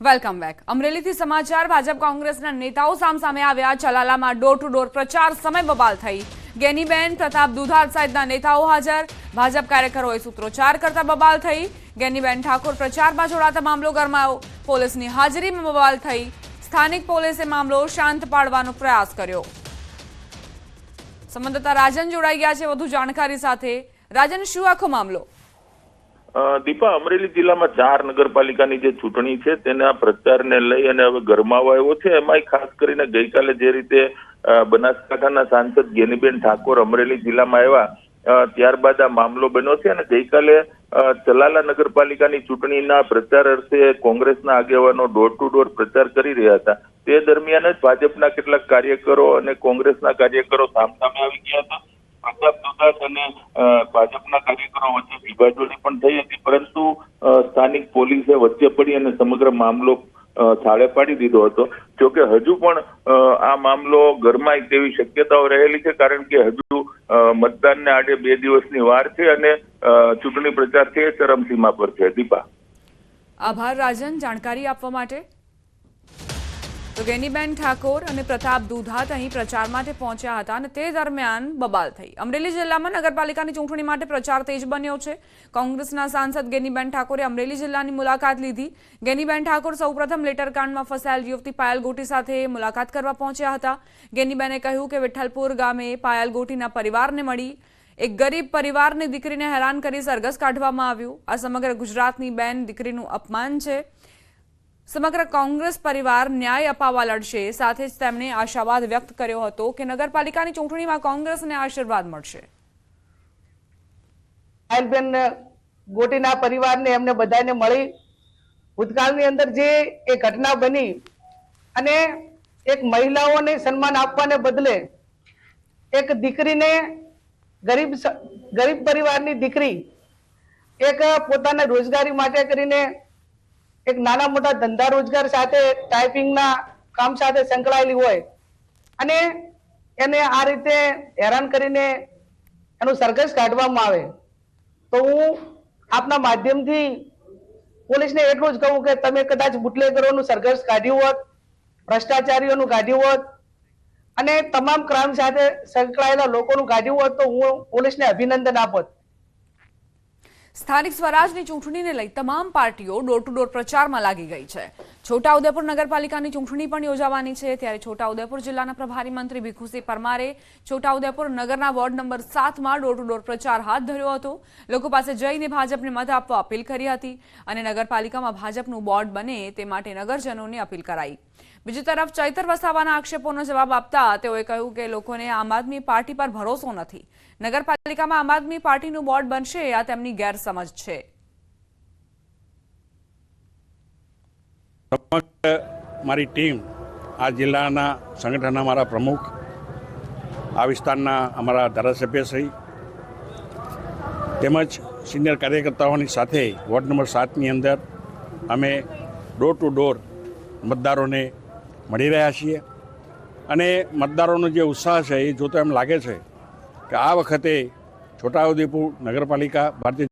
Welcome back. અમરેલીથી સમાચાર. ભાજપ કોંગ્રેસના નેતાઓ સામસામે આવ્યા. ચલાલામાં ડોર ટુ ડોર પ્રચાર સમય બબાલ થઈ. ગેનીબેન, પ્રતાપ દુધાત સહિતના નેતાઓ હાજર. ભાજપ કાર્યકરોએ સૂત્રોચ્ચાર કરતા બબાલ થઈ. ગેનીબેન ઠાકોર પ્રચારમાં જોડાતા મામલો ગરમાયો. પોલીસની હાજરીમાં બબાલ થઈ. સ્થાનિક પોલીસે મામલો શાંત પાડવાનો પ્રયાસ કર્યો. સંવાદદાતા રાજન જોડાઈ ગયા છે વધુ જાણકારી સાથે. રાજન, શું આખો મામલો? દીપા, અમરેલી જિલ્લામાં 4 નગરપાલિકાની જે ચૂંટણી છે તેના પ્રચારને લઈ અને હવે ગરમાવો આવ્યો છે. એમાંય ખાસ કરીને ગઈકાલે જે રીતે બનાસકાંઠાના સાંસદ ગેનીબેન ઠાકોર અમરેલી જિલ્લામાં આવ્યા ત્યારબાદ આ મામલો બન્યો છે. અને ગઈકાલે ચલાલા નગરપાલિકાની ચૂંટણીના પ્રચાર અર્થે કોંગ્રેસના આગેવાનો ડોર ટુ ડોર પ્રચાર કરી રહ્યા હતા. તે દરમિયાન જ ભાજપના કેટલાક કાર્યકરો અને કોંગ્રેસના કાર્યકરો સામસામે આવી ગયા હતા. પ્રતાપ દુધાત અને ભાજપના કાર્યકરો વચ્ચે વિભાજોડી પણ થઈ હતી, પરંતુ સ્થાનિક પોલીસે વચ્ચે પડી અને સમગ્ર મામલો થાળે પાડી દીધો હતો. જોકે હજુ પણ આ મામલો ગરમાય તેવી શક્યતાઓ રહેલી છે, કારણ કે હજુ મતદાનને આડે 2 દિવસની વાર છે અને ચૂંટણી પ્રચાર છે ચરમસીમા પર છે. દીપા, આભાર રાજન જાણકારી આપવા માટે. તો ગેનીબેન ઠાકોર અને પ્રતાપ દુધાત અહીં પ્રચાર માટે પહોંચ્યા હતા અને તે દરમિયાન બબાલ થઈ. અમરેલી જિલ્લામાં નગરપાલિકાની ચૂંટણી માટે પ્રચાર તેજ બન્યો છે. કોંગ્રેસના સાંસદ ગેનીબેન ઠાકોરે અમરેલી જિલ્લાની મુલાકાત લીધી. ગેનીબેન ઠાકોર સૌપ્રથમ લેટરકાંડમાં ફસાયેલ યુવતી પાયલ ગોટી સાથે મુલાકાત કરવા પહોંચ્યા હતા. ગેનીબેને કહ્યું કે વિઠ્ઠલપુર ગામે પાયલ ગોટીના પરિવારને મળી એક ગરીબ પરિવારની દીકરીને હેરાન કરી સરઘસ કાઢવામાં આવ્યું. આ સમગ્ર ગુજરાતની બેન દીકરીનું અપમાન છે. સમગ્ર કોંગ્રેસ પરિવાર ન્યાય અપાવવા લડશે. સાથે જ તેમણે આશાવાદ વ્યક્ત કર્યો હતો કે નગરપાલિકાની ચૂંટણીમાં કોંગ્રેસને આશીર્વાદ મળશે. પાયલબેન ગોટીના પરિવારને એમને બધાને મળી ભૂતકાળની અંદર જે એ ઘટના બની અને એક મહિલાઓને સન્માન આપવાને બદલે એક દીકરીને ગરીબ પરિવારની દીકરી એક પોતાના રોજગારી માટે કરીને એક નાના મોટા ધંધા રોજગાર સાથે ટાઈપિંગના કામ સાથે સંકળાયેલી હોય અને એને આ રીતે હેરાન કરીને એનું સરઘસ કાઢવામાં આવે, તો હું આપના માધ્યમથી પોલીસને એટલું જ કહું કે તમે કદાચ બુટલેગરોનું સરઘસ કાઢ્યું હોત, ભ્રષ્ટાચારીઓનું કાઢ્યું હોત અને તમામ ક્રાઇમ સાથે સંકળાયેલા લોકોનું કાઢ્યું હોત તો હું પોલીસને અભિનંદન આપત. સ્થાનિક સ્વરાજની ચૂંટણીને લઈ તમામ પાર્ટીઓ ડોર ટુ ડોર પ્રચારમાં લાગી ગઈ છે. છોટાઉદેપુર નગરપાલિકાની ચૂંટણી પણ યોજાવાની છે. ત્યારે છોટાઉદેપુર જિલ્લાના પ્રભારી મંત્રી ભીખુસિંહ પરમારે છોટાઉદેપુર નગરના વોર્ડ નંબર 7માં ડોર ટુ ડોર પ્રચાર હાથ ધર્યો હતો. લોકો પાસે જઈને ભાજપને મત આપવા અપીલ કરી હતી અને નગરપાલિકામાં ભાજપનું બોર્ડ બને તે માટે નગરજનોને અપીલ કરાઈ. બીજી તરફ ચૈતર વસાવાના આક્ષેપોનો જવાબ આપતા તેઓએ કહ્યું કે લોકોને આમ આદમી પાર્ટી પર ભરોસો નથી. નગરપાલિકામાં આમ આદમી પાર્ટીનું બોર્ડ બનશે આ તેમની ગેરસમજ છે. મારી ટીમ આ જિલ્લાના સંગઠનના મારા પ્રમુખ, આ વિસ્તારના અમારા ધારાસભ્યશ્રી તેમજ સિનિયર કાર્યકર્તાઓની સાથે વોર્ડ નંબર 7ની અંદર અમે ડોર ટુ ડોર મતદારોને મળી રહ્યા છીએ અને મતદારોનો જે ઉત્સાહ છે એ જોતો એમ લાગે છે કે આ વખતે છોટાઉદેપુર નગરપાલિકા ભારતીય